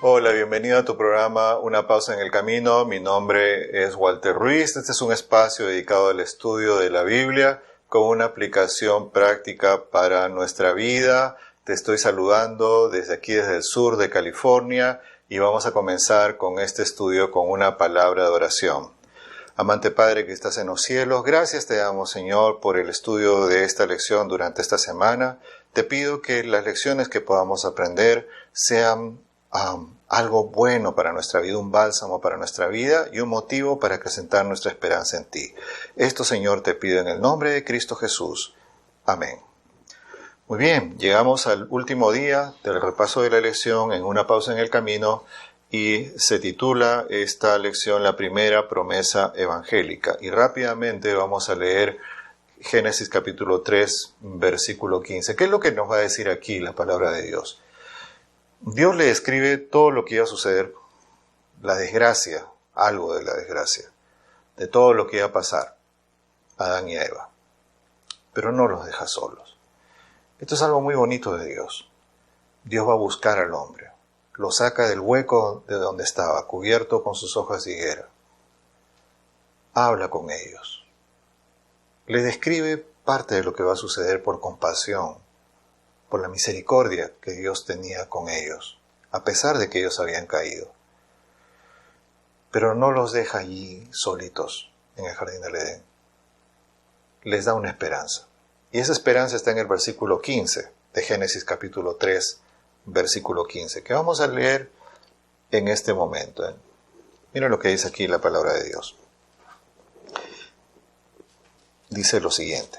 Hola, bienvenido a tu programa Una Pausa en el Camino. Mi nombre es Walter Ruiz. Este es un espacio dedicado al estudio de la Biblia con una aplicación práctica para nuestra vida. Te estoy saludando desde aquí, desde el sur de California, y vamos a comenzar con este estudio con una palabra de oración. Amante Padre que estás en los cielos, gracias te damos, Señor, por el estudio de esta lección durante esta semana. Te pido que las lecciones que podamos aprender sean algo bueno para nuestra vida, un bálsamo para nuestra vida y un motivo para acrecentar nuestra esperanza en ti. Esto, Señor, te pido en el nombre de Cristo Jesús. Amén. Muy bien, llegamos al último día del repaso de la lección en Una Pausa en el Camino, y se titula esta lección La primera promesa evangélica. Y rápidamente vamos a leer Génesis capítulo 3, versículo 15. ¿Qué es lo que nos va a decir aquí la palabra de Dios? Dios le describe todo lo que iba a suceder, la desgracia, algo de la desgracia, de todo lo que iba a pasar a Adán y a Eva. Pero no los deja solos. Esto es algo muy bonito de Dios. Dios va a buscar al hombre, lo saca del hueco de donde estaba, cubierto con sus hojas de higuera. Habla con ellos. Les describe parte de lo que va a suceder por compasión, por la misericordia que Dios tenía con ellos, a pesar de que ellos habían caído. Pero no los deja allí solitos en el jardín del Edén. Les da una esperanza. Y esa esperanza está en el versículo 15 de Génesis capítulo 3, versículo 15, que vamos a leer en este momento. Mira lo que dice aquí la palabra de Dios. Dice lo siguiente: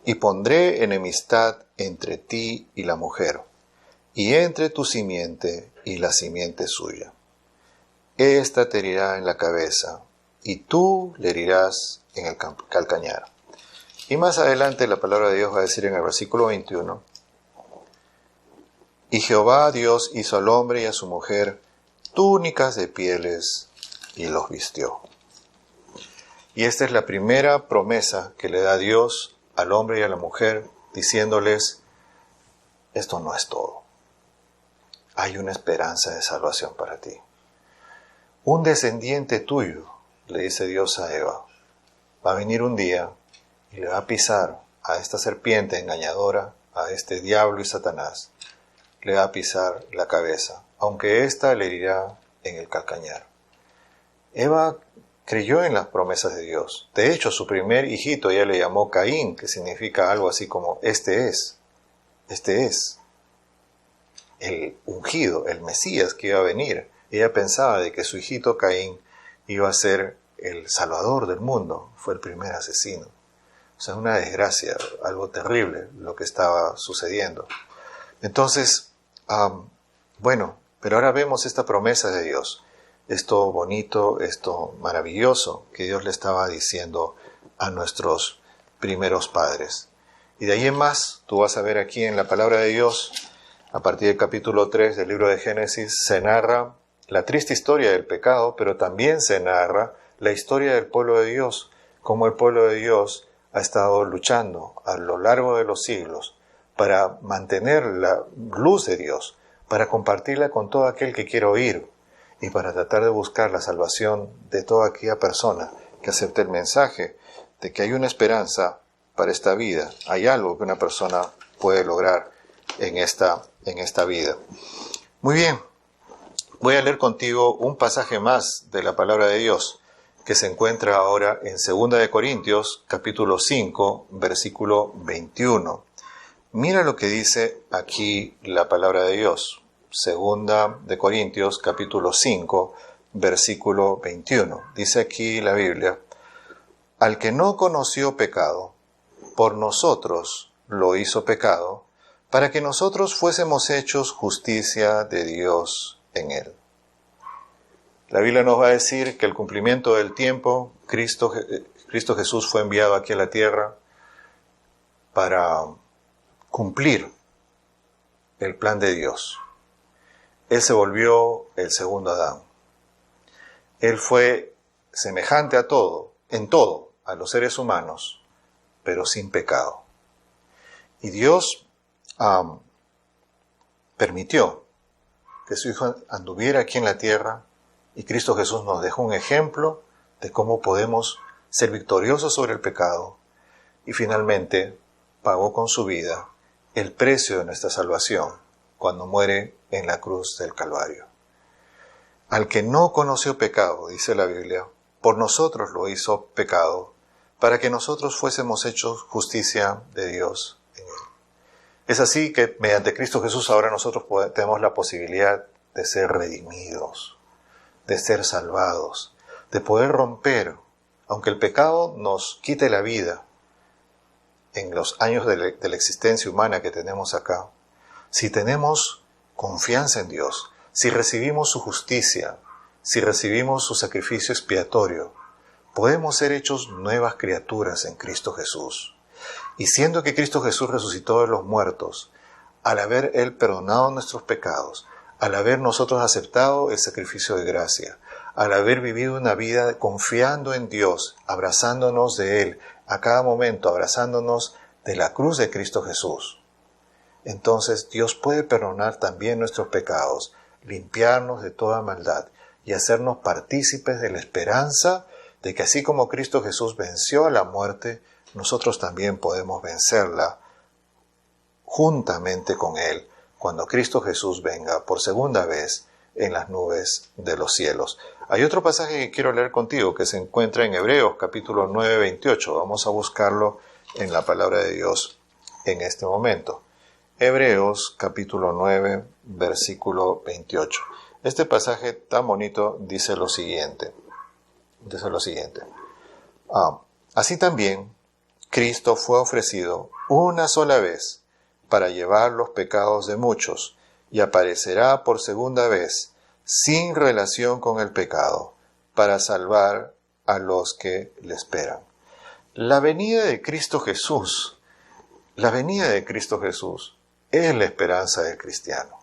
y pondré enemistad entre ti y la mujer, y entre tu simiente y la simiente suya. Esta te herirá en la cabeza, y tú le herirás en el calcañar. Y más adelante la palabra de Dios va a decir en el versículo 21, y Jehová Dios hizo al hombre y a su mujer túnicas de pieles, y los vistió. Y esta es la primera promesa que le da Dios al hombre y a la mujer, diciéndoles: esto no es todo. Hay una esperanza de salvación para ti. Un descendiente tuyo, le dice Dios a Eva, va a venir un día y le va a pisar a esta serpiente engañadora, a este diablo y Satanás, le va a pisar la cabeza, aunque ésta le herirá en el calcañar. Eva creyó en las promesas de Dios. De hecho, su primer hijito ella le llamó Caín, que significa algo así como este es el ungido, el Mesías que iba a venir. Ella pensaba de que su hijito Caín iba a ser el salvador del mundo. Fue el primer asesino. O sea, una desgracia, algo terrible lo que estaba sucediendo. Entonces, pero ahora vemos esta promesa de Dios. Esto bonito, esto maravilloso que Dios le estaba diciendo a nuestros primeros padres. Y de ahí en más, tú vas a ver aquí en la palabra de Dios, a partir del capítulo 3 del libro de Génesis, se narra la triste historia del pecado, pero también se narra la historia del pueblo de Dios, cómo el pueblo de Dios ha estado luchando a lo largo de los siglos para mantener la luz de Dios, para compartirla con todo aquel que quiera oír, y para tratar de buscar la salvación de toda aquella persona que acepte el mensaje de que hay una esperanza para esta vida. Hay algo que una persona puede lograr en esta vida. Muy bien, voy a leer contigo un pasaje más de la palabra de Dios que se encuentra ahora en 2 de Corintios, capítulo 5, versículo 21. Mira lo que dice aquí la palabra de Dios. 2 de Corintios, capítulo 5, versículo 21. Dice aquí la Biblia: al que no conoció pecado, por nosotros lo hizo pecado, para que nosotros fuésemos hechos justicia de Dios en él. La Biblia nos va a decir que el cumplimiento del tiempo, Cristo Jesús fue enviado aquí a la tierra para cumplir el plan de Dios. Él se volvió el segundo Adán. Él fue semejante a todo, en todo, a los seres humanos, pero sin pecado. Y Dios permitió que su Hijo anduviera aquí en la tierra, y Cristo Jesús nos dejó un ejemplo de cómo podemos ser victoriosos sobre el pecado, y finalmente pagó con su vida el precio de nuestra salvación cuando muere en la cruz del Calvario. Al que no conoció pecado, dice la Biblia, por nosotros lo hizo pecado, para que nosotros fuésemos hechos justicia de Dios en él. Es así que mediante Cristo Jesús ahora nosotros tenemos la posibilidad de ser redimidos, de ser salvados, de poder romper, aunque el pecado nos quite la vida en los años de la existencia humana que tenemos acá. Si tenemos confianza en Dios, si recibimos su justicia, si recibimos su sacrificio expiatorio, podemos ser hechos nuevas criaturas en Cristo Jesús. Y siendo que Cristo Jesús resucitó de los muertos, al haber Él perdonado nuestros pecados, al haber nosotros aceptado el sacrificio de gracia, al haber vivido una vida confiando en Dios, abrazándonos de Él a cada momento, abrazándonos de la cruz de Cristo Jesús, entonces Dios puede perdonar también nuestros pecados, limpiarnos de toda maldad y hacernos partícipes de la esperanza de que así como Cristo Jesús venció a la muerte, nosotros también podemos vencerla juntamente con Él cuando Cristo Jesús venga por segunda vez en las nubes de los cielos. Hay otro pasaje que quiero leer contigo que se encuentra en Hebreos capítulo 9, 28. Vamos a buscarlo en la palabra de Dios en este momento. Hebreos capítulo 9, versículo 28. Este pasaje tan bonito dice lo siguiente. Así también, Cristo fue ofrecido una sola vez para llevar los pecados de muchos y aparecerá por segunda vez sin relación con el pecado para salvar a los que le esperan. La venida de Cristo Jesús es la esperanza del cristiano.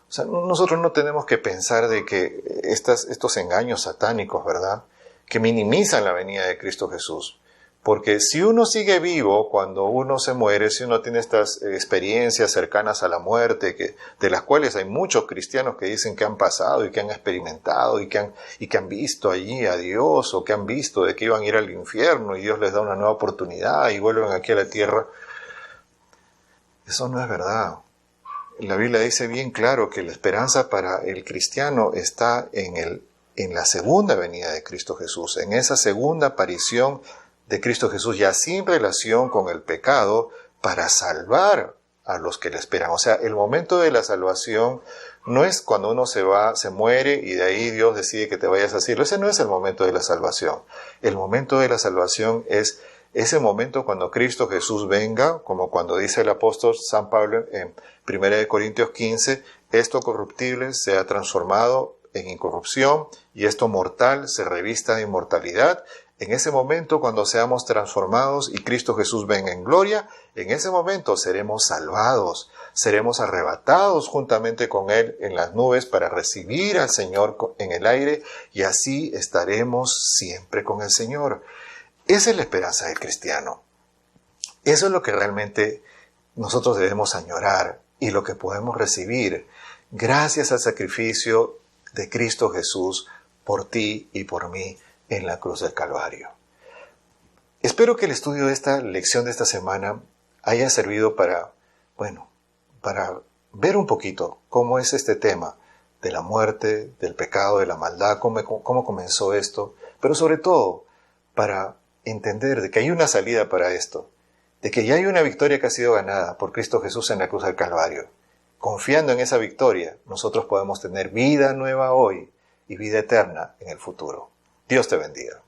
O sea, nosotros no tenemos que pensar de que estos engaños satánicos, ¿verdad?, que minimizan la venida de Cristo Jesús. Porque si uno sigue vivo cuando uno se muere, si uno tiene estas experiencias cercanas a la muerte, de las cuales hay muchos cristianos que dicen que han pasado y que han experimentado y que han visto allí a Dios, o que han visto de que iban a ir al infierno y Dios les da una nueva oportunidad y vuelven aquí a la tierra, eso no es verdad. La Biblia dice bien claro que la esperanza para el cristiano está en la segunda venida de Cristo Jesús, en esa segunda aparición de Cristo Jesús, ya sin relación con el pecado, para salvar a los que le esperan. O sea, el momento de la salvación no es cuando uno se muere y de ahí Dios decide que te vayas al cielo. Ese no es el momento de la salvación. El momento de la salvación es ese momento cuando Cristo Jesús venga, como cuando dice el apóstol San Pablo en 1 Corintios 15, esto corruptible sea transformado en incorrupción y esto mortal se revista de inmortalidad. En ese momento, cuando seamos transformados y Cristo Jesús venga en gloria, en ese momento seremos salvados, seremos arrebatados juntamente con Él en las nubes para recibir al Señor en el aire y así estaremos siempre con el Señor. Esa es la esperanza del cristiano. Eso es lo que realmente nosotros debemos añorar y lo que podemos recibir gracias al sacrificio de Cristo Jesús por ti y por mí en la cruz del Calvario. Espero que el estudio de esta lección de esta semana haya servido para ver un poquito cómo es este tema de la muerte, del pecado, de la maldad, cómo comenzó esto, pero sobre todo para entender de que hay una salida para esto, de que ya hay una victoria que ha sido ganada por Cristo Jesús en la cruz del Calvario. Confiando en esa victoria, nosotros podemos tener vida nueva hoy y vida eterna en el futuro. Dios te bendiga.